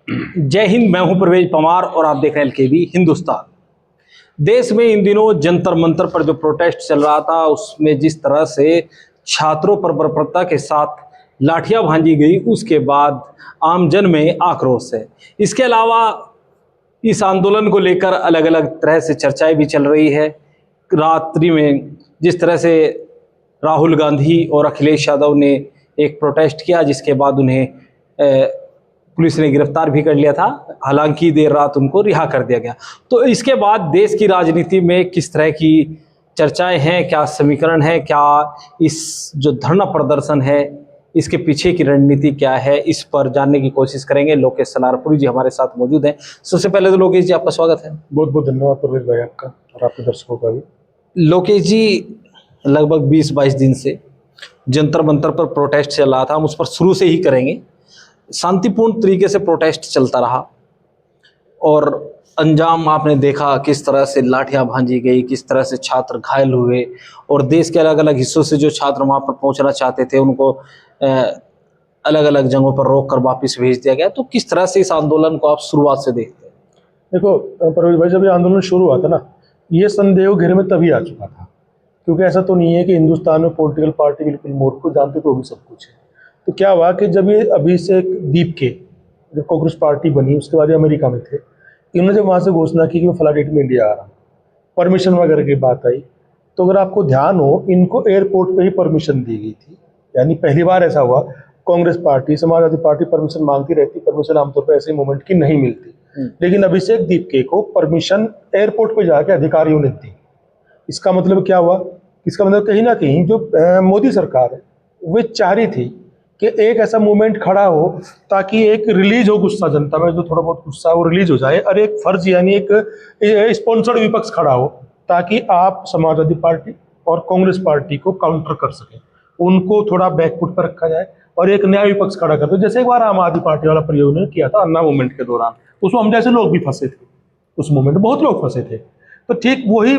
जय हिंद। मैं हूं परवेज पवार और आप देख रहे हैं LKB हिंदुस्तान। देश में इन दिनों जंतर मंतर पर जो प्रोटेस्ट चल रहा था, उसमें जिस तरह से छात्रों पर बर्बरता के साथ लाठियां भांजी गई, उसके बाद आमजन में आक्रोश है। इसके अलावा इस आंदोलन को लेकर अलग अलग तरह से चर्चाएं भी चल रही है। रात्रि में जिस तरह से राहुल गांधी और अखिलेश यादव ने एक प्रोटेस्ट किया, जिसके बाद उन्हें पुलिस ने गिरफ्तार भी कर लिया था, हालांकि देर रात उनको रिहा कर दिया गया। तो इसके बाद देश की राजनीति में किस तरह की चर्चाएं हैं, क्या समीकरण है, क्या इस जो धरना प्रदर्शन है इसके पीछे की रणनीति क्या है, इस पर जानने की कोशिश करेंगे। लोकेश सलारपुरी जी हमारे साथ मौजूद हैं। सबसे पहले तो लोकेश जी, आपका स्वागत है। बहुत बहुत धन्यवाद परवेज भाई आपका और आपके दर्शकों का भी। लोकेश जी, लगभग 20-22 दिन से जंतर मंतर पर प्रोटेस्ट चल रहा था, हम उस पर शुरू से ही करेंगे। शांतिपूर्ण तरीके से प्रोटेस्ट चलता रहा और अंजाम आपने देखा किस तरह से लाठियां भांजी गई, किस तरह से छात्र घायल हुए और देश के अलग अलग हिस्सों से जो छात्र वहां पर पहुंचना चाहते थे उनको अलग अलग जगहों पर रोक कर वापस भेज दिया गया। तो किस तरह से इस आंदोलन को आप शुरुआत से देखते हैं? देखो परवेज भाई, जब ये आंदोलन शुरू हुआ था ना, ये संदेह घेरे में तभी आ चुका था, क्योंकि ऐसा तो नहीं है कि हिंदुस्तान में पॉलिटिकल पार्टी बिल्कुल मूर्ख को जानते तो भी सब कुछ है। तो क्या हुआ कि जब ये अभिषेक दीप के जब कांग्रेस पार्टी बनी, उसके बाद ये अमेरिका में थे, इन्होंने जब वहाँ से घोषणा की कि मैं फला डेट में इंडिया आ रहा हूँ, परमिशन वगैरह की बात आई, तो अगर आपको ध्यान हो, इनको एयरपोर्ट पे ही परमिशन दी गई थी। यानी पहली बार ऐसा हुआ, Congress party, Samajwadi party permission मांगती रहती, परमिशन आमतौर पर ऐसे मूवमेंट की नहीं मिलती, लेकिन अभिषेक दीपके को परमिशन एयरपोर्ट पे जाके अधिकारियों ने दी। इसका मतलब क्या हुआ? इसका मतलब कहीं ना कहीं जो मोदी सरकार है वो चाह रही थी कि एक ऐसा मूवमेंट खड़ा हो ताकि एक रिलीज हो गुस्सा, जनता में जो थोड़ा बहुत गुस्सा है वो रिलीज हो जाए, और एक फर्ज यानी एक स्पॉन्सर्ड विपक्ष खड़ा हो ताकि आप समाजवादी पार्टी और कांग्रेस पार्टी को काउंटर कर सकें, उनको थोड़ा बैकफुट पर रखा जाए और एक नया विपक्ष खड़ा कर दो। जैसे एक बार आम आदमी पार्टी वाला प्रयोग ने किया था अन्ना मूवमेंट के दौरान, उसमें हम जैसे लोग भी फंसे थे, उस मूवमेंट में बहुत लोग फंसे थे। तो ठीक वही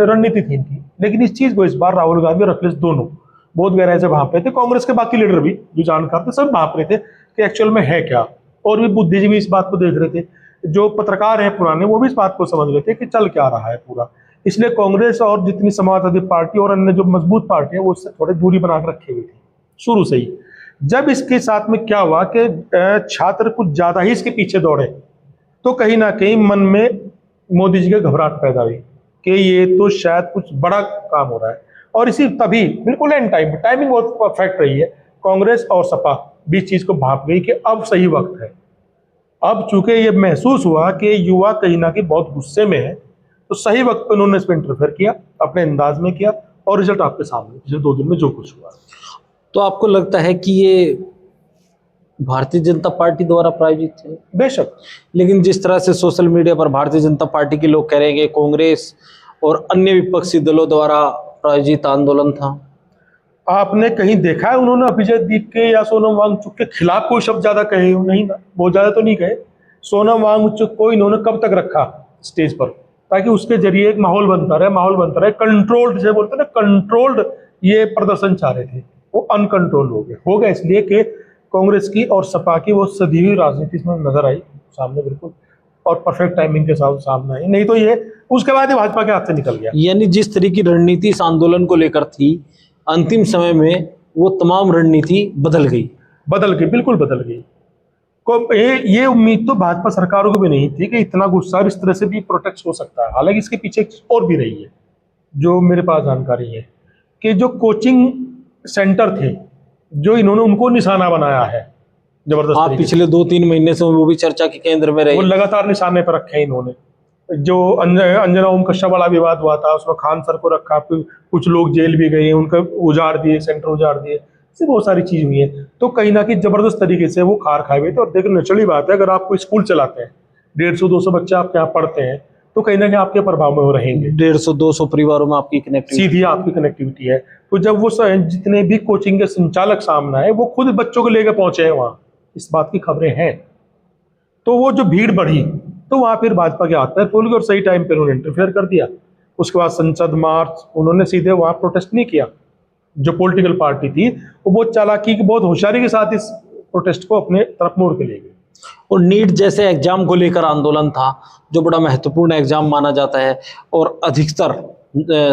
रणनीति थी इनकी, लेकिन इस चीज को इस बार राहुल गांधी और अखिलेश दोनों बहुत गहराई से भाप रहे थे। कांग्रेस के बाकी लीडर भी जो जानकार थे सब भाप रहे थे कि एक्चुअल में है क्या, और भी बुद्धिजीवी इस बात को देख रहे थे, जो पत्रकार हैं पुराने वो भी इस बात को समझ रहे थे कि चल क्या रहा है पूरा। इसलिए कांग्रेस और जितनी समाजवादी पार्टी और अन्य जो मजबूत पार्टी है वो उससे थोड़ी दूरी बनाकर रखे हुए थी शुरू से ही। जब इसके साथ में क्या हुआ कि छात्र कुछ ज्यादा ही इसके पीछे दौड़े, तो कहीं ना कहीं मन में मोदी जी के घबराहट पैदा हुई कि ये तो शायद कुछ बड़ा काम हो रहा है। और इसी तभी बिल्कुल एंड टाइमिंग बहुत परफेक्ट रही है, कांग्रेस और सपा भी चीज को भाप गई कि अब सही वक्त है। अब चूंकि ये महसूस हुआ कि युवा कहीं ना कहीं बहुत गुस्से में है, तो सही वक्त पर उन्होंने इसमें इंटरफेयर किया, अपने अंदाज में किया, और रिजल्ट आपके सामने पिछले 2 दिन में जो कुछ हुआ। तो आपको लगता है कि ये भारतीय जनता पार्टी द्वारा प्रायोजित है? बेशक, लेकिन जिस तरह से सोशल मीडिया पर भारतीय जनता पार्टी के लोग कह रहे हैं कि कांग्रेस और अन्य विपक्षी दलों द्वारा प्रायोजित आंदोलन था। आपने कहीं देखा है उन्होंने अभिजीत दीप के या सोनम वांगचुक के खिलाफ कोई शब्द ज्यादा कहे? नहीं ना, बहुत ज्यादा तो नहीं कहे। सोनम वांगचुक को इन्होंने कब तक रखा स्टेज पर, ताकि उसके जरिए एक माहौल बनता रहे, कंट्रोल्ड, जैसे बोलते हैं ना, कंट्रोल्ड ये प्रदर्शन चाह रहे थे, वो अनकंट्रोल हो गया इसलिए कि कांग्रेस की और सपा की वो सदी हुई राजनीति इसमें नजर आई सामने बिल्कुल, और परफेक्ट टाइमिंग के साथ सामने आई। नहीं तो ये उसके बाद ही भाजपा के हाथ से निकल गया। यानी जिस तरह की रणनीति इस आंदोलन को लेकर थी, अंतिम समय में वो तमाम रणनीति बदल गई, बिल्कुल बदल गई। को ये उम्मीद तो भाजपा सरकारों को भी नहीं थी कि इतना गुस्सा इस तरह से भी प्रोटेक्ट हो सकता है। हालांकि इसके पीछे एक और भी रही है जो मेरे पास जानकारी है, कि जो कोचिंग सेंटर थे जो इन्होंने उनको निशाना बनाया है जबरदस्त। आप पिछले 2-3 महीने से वो भी चर्चा के केंद्र में रहे, वो लगातार निशाने पर रखे हैं इन्होंने। जो अंजना ओम कश्यप वाला विवाद हुआ था उसमें खान सर को रखा, कुछ लोग जेल भी गए, उनका उजाड़ दिए, सेंटर उजाड़ दिए, ऐसी बहुत सारी चीज हुई है। तो कहीं ना कहीं जबरदस्त तरीके से वो खार खाए हुए थे। और देखो नेचुरली बात है, अगर आप कोई स्कूल चलाते हैं, 150-200 बच्चे आपके यहाँ पढ़ते हैं, तो कहीं ना कहीं आपके प्रभाव में वो रहेंगे। 150-200 परिवारों में आपकी कनेक्टिविटी, सीधी आपकी कनेक्टिविटी है। तो जब वो जितने भी कोचिंग के संचालक सामने आए, वो खुद बच्चों को लेकर पहुंचे हैं वहां, इस बात की खबरें हैं। तो वो जो भीड़ बढ़ी, तो वहां फिर भाजपा के हाथ में फूल गए और सही टाइम पे उन्होंने इंटरफेयर कर दिया। उसके बाद संसद मार्च, उन्होंने सीधे वहां प्रोटेस्ट नहीं किया। जो पॉलिटिकल पार्टी थी वो बहुत चालाकी की, बहुत होशियारी के साथ इस प्रोटेस्ट को अपने तरफ मोड़ के ले गई। और नीट जैसे एग्जाम को लेकर आंदोलन था, जो बड़ा महत्वपूर्ण एग्जाम माना जाता है, और अधिकतर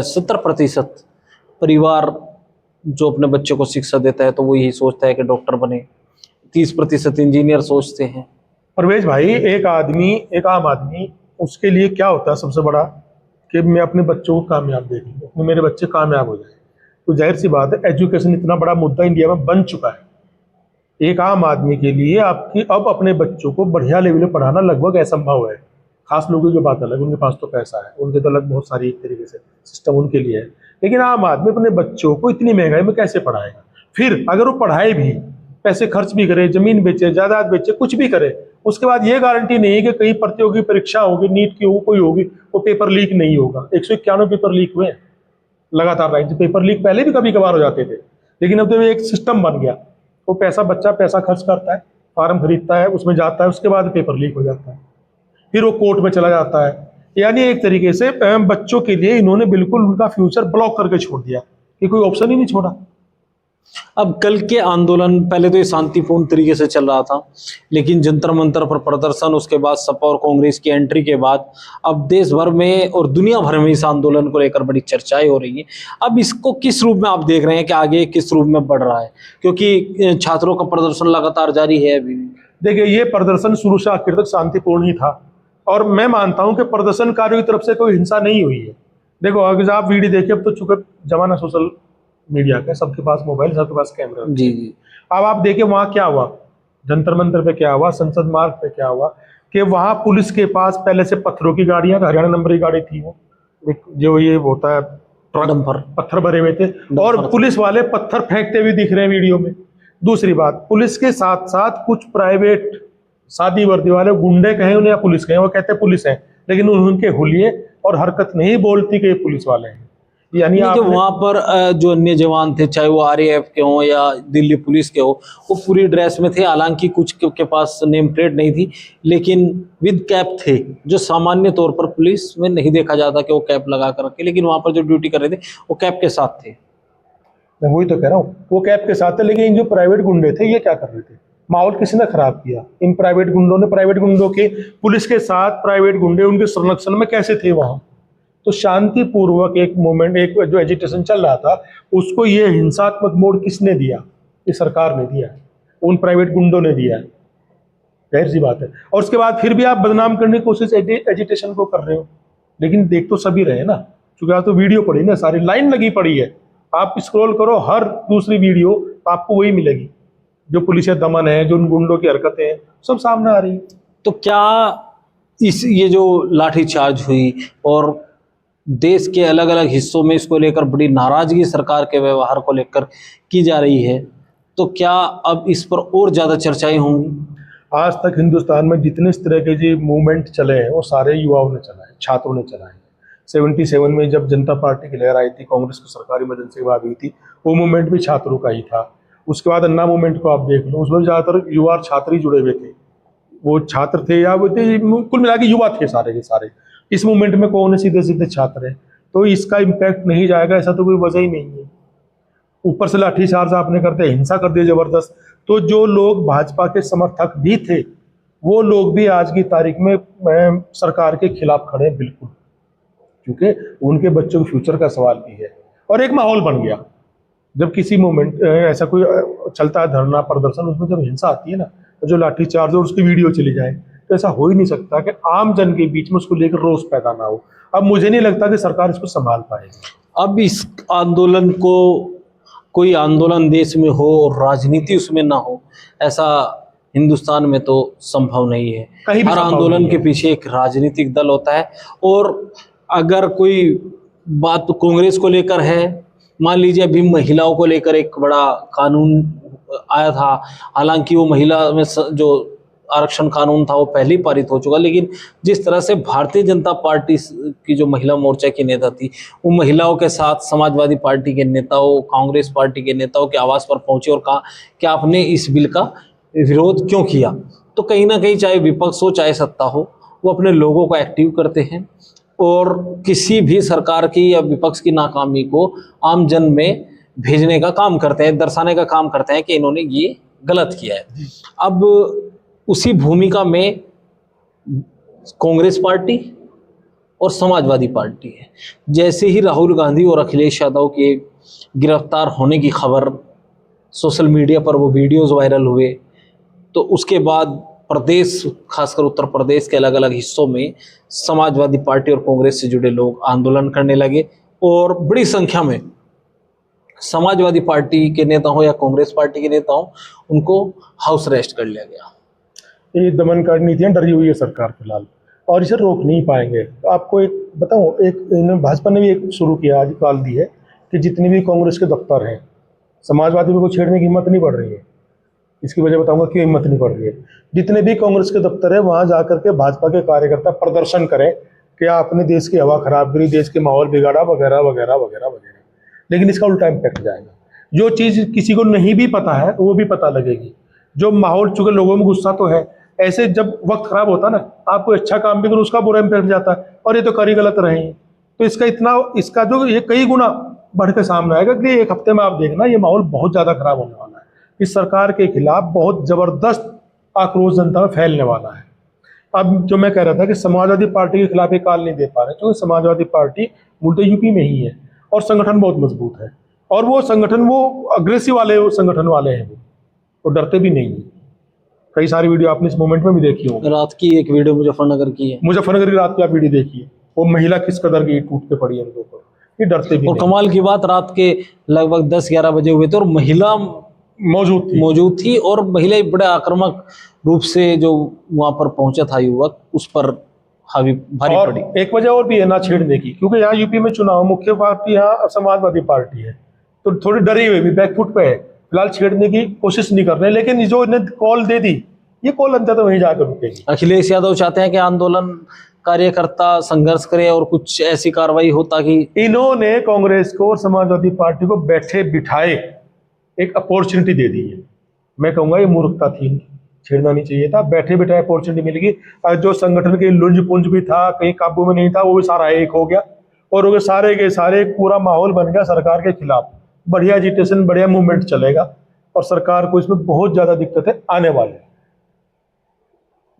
70% परिवार जो अपने बच्चों को शिक्षा देता है तो वो यही सोचता है कि डॉक्टर बने, 30% इंजीनियर सोचते हैं। परवेज भाई, एक आम आदमी उसके लिए क्या होता है सबसे बड़ा, कि मैं अपने बच्चों को कामयाब देख लूँ, अपने मेरे बच्चे कामयाब हो जाए। तो जाहिर सी बात है, एजुकेशन इतना बड़ा मुद्दा इंडिया में बन चुका है। एक आम आदमी के लिए आपकी अब अपने बच्चों को बढ़िया लेवल में पढ़ाना लगभग असंभव है। खास लोगों की बात अलग, उनके पास तो पैसा है, उनके तो अलग बहुत सारी एक तरीके से सिस्टम उनके लिए है। लेकिन आम आदमी अपने बच्चों को इतनी महंगाई में कैसे पढ़ाएगा? फिर अगर वो पढ़ाए भी, पैसे खर्च भी करे, जमीन बेचे, जायदाद बेचे, कुछ भी करे, उसके बाद ये गारंटी नहीं है कि कहीं प्रतियोगी परीक्षा होगी, नीट की हो, कोई होगी, वो पेपर लीक नहीं होगा। 191 पेपर लीक हुए लगातार। राइट, पेपर लीक पहले भी कभी कभार हो जाते थे, लेकिन अब तो एक सिस्टम बन गया। वो बच्चा पैसा खर्च करता है, फॉर्म खरीदता है, उसमें जाता है, उसके बाद पेपर लीक हो जाता है, फिर वो कोर्ट में चला जाता है। यानी एक तरीके से बच्चों के लिए इन्होंने बिल्कुल उनका फ्यूचर ब्लॉक करके छोड़ दिया, कि कोई ऑप्शन ही नहीं छोड़ा। अब कल के आंदोलन पहले तो ये शांतिपूर्ण तरीके से चल रहा था, लेकिन जंतर मंतर पर प्रदर्शन, उसके बाद सपा और कांग्रेस की एंट्री के बाद अब देश भर में और दुनिया भर में इस आंदोलन को लेकर बड़ी चर्चाएं हो रही हैं। अब इसको किस रूप में आप देख रहे हैं कि आगे किस रूप में बढ़ रहा है, क्योंकि छात्रों का प्रदर्शन लगातार जारी है अभी? देखिए, ये प्रदर्शन शुरू से आखिर तक शांतिपूर्ण ही था, और मैं मानता हूं कि प्रदर्शनकारियों की तरफ से कोई हिंसा नहीं हुई है। देखो, अगर आप वीडियो देखिए, अब तो चूंकि जमाना सोशल मीडिया का, सबके पास मोबाइल, सबके पास कैमरा। जी जी। अब आप देखिए वहां क्या हुआ, जंतर मंतर पे क्या हुआ, संसद मार्ग पे क्या हुआ, कि वहां पुलिस के पास पहले से पत्थरों की गाड़ियां, हरियाणा नंबर की गाड़ी थी, वो जो ये होता है ट्रक, पत्थर भरे हुए थे, और पुलिस वाले पत्थर फेंकते हुए दिख रहे हैं वीडियो में। दूसरी बात, पुलिस के साथ साथ कुछ प्राइवेट सादी वर्दी वाले गुंडे कहें उन्हें या पुलिस कहें, वो कहते हैं पुलिस है, लेकिन उनके हुलिये और हरकत नहीं बोलती कि ये पुलिस वाले हैं। यानी जो वहां पर जो अन्य जवान थे, चाहे वो आरएएफ के हों या दिल्ली पुलिस के हो, वो पूरी ड्रेस में थे। हालांकि कुछ के पास नेम प्लेट नहीं थी, लेकिन विद कैप थे, जो सामान्य तौर पर पुलिस में नहीं देखा जाता कि वो कैप लगा कर रखे, लेकिन वहां पर जो ड्यूटी कर रहे थे वो कैप के साथ थे। मैं वही तो कह रहा हूँ, वो कैप के साथ थे, लेकिन इन जो प्राइवेट गुंडे थे ये क्या कर रहे थे? माहौल किसी ने खराब किया? इन प्राइवेट गुंडों ने। प्राइवेट गुंडों के पुलिस के साथ प्राइवेट गुंडे उनके संरक्षण में कैसे थे वहां? तो शांतिपूर्वक एक मूवमेंट, एक जो एजिटेशन चल रहा था, उसको ये हिंसात्मक मोड़ किसने दिया? ये सरकार ने दिया, उन प्राइवेट गुंडों ने दिया, जाहिर सी बात है। और उसके बाद फिर भी आप बदनाम करने की कोशिश एजिटेशन को कर रहे हो, लेकिन देख तो सभी रहे ना, क्योंकि आप तो वीडियो पड़ी ना, सारी लाइन लगी पड़ी है। आप स्क्रॉल करो, हर दूसरी वीडियो आपको वही मिलेगी, जो पुलिस दमन है, जो उन गुंडों की हरकतें हैं, सब सामने आ रही है। तो क्या ये जो लाठीचार्ज हुई और देश के अलग अलग हिस्सों में इसको लेकर बड़ी नाराजगी सरकार के व्यवहार को लेकर की जा रही है, तो क्या अब इस पर और ज्यादा चर्चाएं होंगी? आज तक हिंदुस्तान में जितने इस तरह के जो मूवमेंट चले हैं, वो सारे युवाओं ने चलाए, छात्रों ने चलाए। 77 में जब जनता पार्टी की लहर आई थी, कांग्रेस की सरकार इमरजेंसी के बाद हुई थी, वो मूवमेंट भी छात्रों का ही था। उसके बाद अन्ना मूवमेंट को आप देख लो, उसमें ज़्यादातर युवा छात्र ही जुड़े हुए थे। वो छात्र थे या वो थे, कुल मिला के युवा थे सारे के सारे। इस मूवमेंट में कौन सीधे सीधे छात्र हैं, तो इसका इम्पैक्ट नहीं जाएगा ऐसा तो कोई वजह ही नहीं है। ऊपर से लाठीचार्ज आपने करते, हिंसा कर दिया जबरदस्त। तो जो लोग भाजपा के समर्थक भी थे, वो लोग भी आज की तारीख में सरकार के खिलाफ खड़े हैं, बिल्कुल, क्योंकि उनके बच्चों के फ्यूचर का सवाल भी है। और एक माहौल बन गया, जब किसी मोमेंट ऐसा कोई चलता है धरना प्रदर्शन, उसमें जब हिंसा आती है ना, तो जो लाठीचार्ज और उसकी वीडियो चली जाए, तो ऐसा हो ही नहीं सकता कि आम जन के बीच में उसको लेकर रोष पैदा ना हो। अब मुझे नहीं लगता कि सरकार इसको संभाल पाएगी। अब इस आंदोलन को, कोई आंदोलन देश में हो और राजनीति उसमें ना हो, ऐसा हिंदुस्तान में तो संभव नहीं है। हर आंदोलन के पीछे एक राजनीतिक दल होता है। और अगर कोई बात कांग्रेस को लेकर है, मान लीजिए अभी महिलाओं को लेकर एक बड़ा कानून आया था, हालांकि वो महिला में जो आरक्षण कानून था वो पहले ही पारित हो चुका, लेकिन जिस तरह से भारतीय जनता पार्टी की जो महिला मोर्चा की नेता थी, वो महिलाओं के साथ समाजवादी पार्टी के नेताओं, कांग्रेस पार्टी के नेताओं के आवास पर पहुंचे और कहा कि आपने इस बिल का विरोध क्यों किया। तो कहीं ना कहीं चाहे विपक्ष हो चाहे सत्ता हो, वो अपने लोगों को एक्टिव करते हैं और किसी भी सरकार की या विपक्ष की नाकामी को आम जन में भेजने का काम करते हैं, दर्शाने का काम करते हैं कि इन्होंने ये गलत किया है। अब उसी भूमिका में कांग्रेस पार्टी और समाजवादी पार्टी है। जैसे ही राहुल गांधी और अखिलेश यादव के गिरफ्तार होने की खबर सोशल मीडिया पर वो वीडियोस वायरल हुए, तो उसके बाद प्रदेश, खासकर उत्तर प्रदेश के अलग अलग हिस्सों में समाजवादी पार्टी और कांग्रेस से जुड़े लोग आंदोलन करने लगे और बड़ी संख्या में समाजवादी पार्टी के नेता हो या कांग्रेस पार्टी के नेता हो, उनको हाउस अरेस्ट कर लिया गया। ये दमनकारी नीतियां डरी हुई है सरकार फिलहाल, और इसे रोक नहीं पाएंगे। तो आपको एक बताऊं, एक भाजपा ने भी एक शुरू किया, आज कॉल दी है कि जितने भी कांग्रेस के दफ्तर हैं, समाजवादी को छेड़ने की हिम्मत नहीं पड़ रही है। इसकी वजह बताऊंगा क्यों हिम्मत नहीं पड़ रही है। जितने भी कांग्रेस के दफ्तर है, वहां जाकर के भाजपा के कार्यकर्ता प्रदर्शन करें कि आपने देश की हवा खराब करी, देश के माहौल बिगाड़ा, वगैरह वगैरह वगैरह वगैरह। लेकिन इसका उल्टा इम्पैक्ट जाएगा। जो चीज़ किसी को नहीं भी पता है वो भी पता लगेगी। जो माहौल, चूंकि लोगों में गुस्सा तो है, ऐसे जब वक्त खराब होता है ना, आप कोई अच्छा काम भी करो उसका बुरा इम्पैक्ट जाता है, और ये तो कर ही गलत रहे हैं। तो इसका जो ये कई गुना बढ़ के सामने आएगा कि एक हफ्ते में आप देखना ये माहौल बहुत ज़्यादा खराब होने वाला है। इस सरकार के खिलाफ बहुत ज़बरदस्त आक्रोश जनता में फैलने वाला है। अब जो मैं कह रहा था कि समाजवादी पार्टी के खिलाफ एक कॉल नहीं दे पा रहे, क्योंकि समाजवादी पार्टी उल्टे यूपी में ही है और संगठन बहुत मजबूत है, और वो संगठन वो अग्रेसिव वाले संगठन वाले हैं, वो डरते भी नहीं है। कई सारी वीडियो आपने इस मोमेंट में भी देखी होगी। रात की एक वीडियो मुजफ्फरनगर की है, मुजफ्फरनगर की रात की आप वीडियो देखिए, वो महिला किस कदर की टूट के पड़ी है उनके ऊपर, ये डरते भी और नहीं। कमाल की बात, रात के लगभग 10-11 बजे हुए थे और महिला मौजूद थी और महिला बड़े आक्रामक रूप से जो वहां पर पहुंचा था युवक, उस पर हावी भारी और पड़ी। एक वजह और भी है ना छेड़ने की, क्योंकि यहाँ यूपी में चुनाव मुख्य पार्टी यहाँ समाजवादी पार्टी है, तो थोड़ी डरी हुई भी, बैकफुट पे है, फिलहाल छेड़ने की कोशिश नहीं कर रहे। लेकिन जो इन्हें कॉल दे दी, ये कॉल अंतर तो वहीं जाकर रुकेगी। अखिलेश यादव चाहते हैं कि आंदोलन कार्यकर्ता संघर्ष करे और कुछ ऐसी कार्रवाई हो ताकि इन्होंने कांग्रेस को और समाजवादी पार्टी को बैठे बिठाए एक अपॉर्चुनिटी दे दी है। मैं कहूँगा ये मूर्खता थी, छेड़ना नहीं चाहिए था। बैठे बिठाए अपॉर्चुनिटी मिल गई। जो संगठन के लुंज पुंज भी था, कहीं काबू में नहीं था, वो भी सारा एक हो गया, और वो सारे के सारे पूरा माहौल बन गया सरकार के खिलाफ। बढ़िया एजिटेशन, बढ़िया मूवमेंट चलेगा, और सरकार को इसमें बहुत ज़्यादा दिक्कतें आने वाले हैं।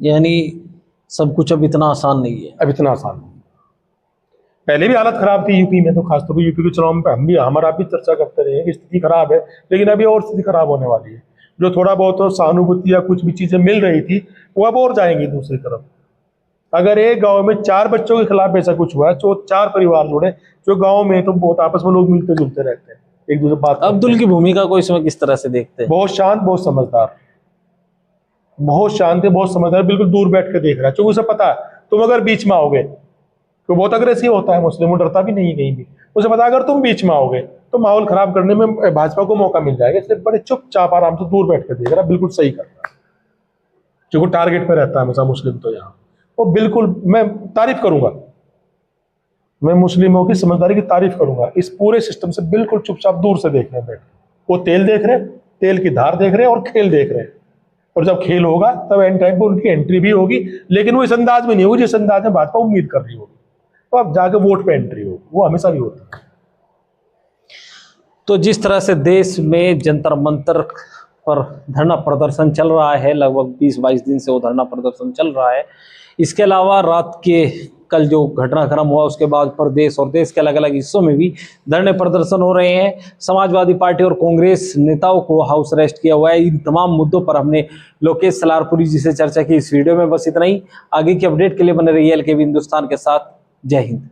यानी सब कुछ अब इतना आसान नहीं है। अब इतना आसान नहीं। पहले भी हालत खराब थी यूपी में, तो खासतौर पर यूपी के चुनाव में हमारा भी चर्चा करते रहे कि स्थिति खराब है, लेकिन अभी और स्थिति खराब होने वाली है। जो थोड़ा बहुत सहानुभूति या कुछ भी चीजें मिल रही थी, वो अब और जाएंगी दूसरी तरफ। अगर एक गांव में 4 बच्चों के खिलाफ ऐसा कुछ हुआ है, तो 4 परिवार जुड़े, जो गांव में तो बहुत आपस में लोग मिलते जुलते रहते हैं, एक दूसरे बात। अब्दुल की भूमिका को इसमें किस तरह से देखते हैं? बहुत शांत, बहुत समझदार, बहुत शांत है, बहुत समझदार, बिल्कुल दूर बैठ के देख रहा है, क्योंकि उसे पता है तुम अगर बीच में आओगे, तो बहुत अग्रेसिव होता है मुस्लिम, वो डरता भी नहीं है कहीं भी। उसे पता अगर तुम बीच में आओगे तो माहौल खराब करने में भाजपा को मौका मिल जाएगा, इसलिए बड़े चुपचाप आराम से दूर बैठ कर देख रहा, बिल्कुल सही कर रहा है। जो टारगेट पे रहता है हमेशा मुस्लिम, तो यहाँ वो बिल्कुल मैं तारीफ करूंगा, मैं मुस्लिमों की समझदारी की तारीफ करूंगा। इस पूरे सिस्टम से बिल्कुल चुपचाप दूर से देख रहे हैं, बैठ वो तेल देख रहे हैं, तेल की धार देख रहे हैं और खेल देख रहे हैं। और जब खेल होगा तब एंड टाइम पर उनकी एंट्री भी होगी, लेकिन वो इस अंदाज में नहीं होगी जिस अंदाज में भाजपा उम्मीद कर रही होगी। तो अब जाकर वोट पे एंट्री होगी, वो हमेशा भी होती है। तो जिस तरह से देश में जंतर मंतर पर धरना प्रदर्शन चल रहा है, लगभग 20-22 दिन से वो धरना प्रदर्शन चल रहा है। इसके अलावा रात के कल जो घटनाक्रम हुआ, उसके बाद प्रदेश और देश के अलग अलग हिस्सों में भी धरने प्रदर्शन हो रहे हैं। समाजवादी पार्टी और कांग्रेस नेताओं को हाउस अरेस्ट किया हुआ है। इन तमाम मुद्दों पर हमने लोकेश सलारपुरी जी से चर्चा की इस वीडियो में। बस इतना ही। आगे की अपडेट के लिए बने रहिए LKB हिंदुस्तान के साथ। जय हिंद।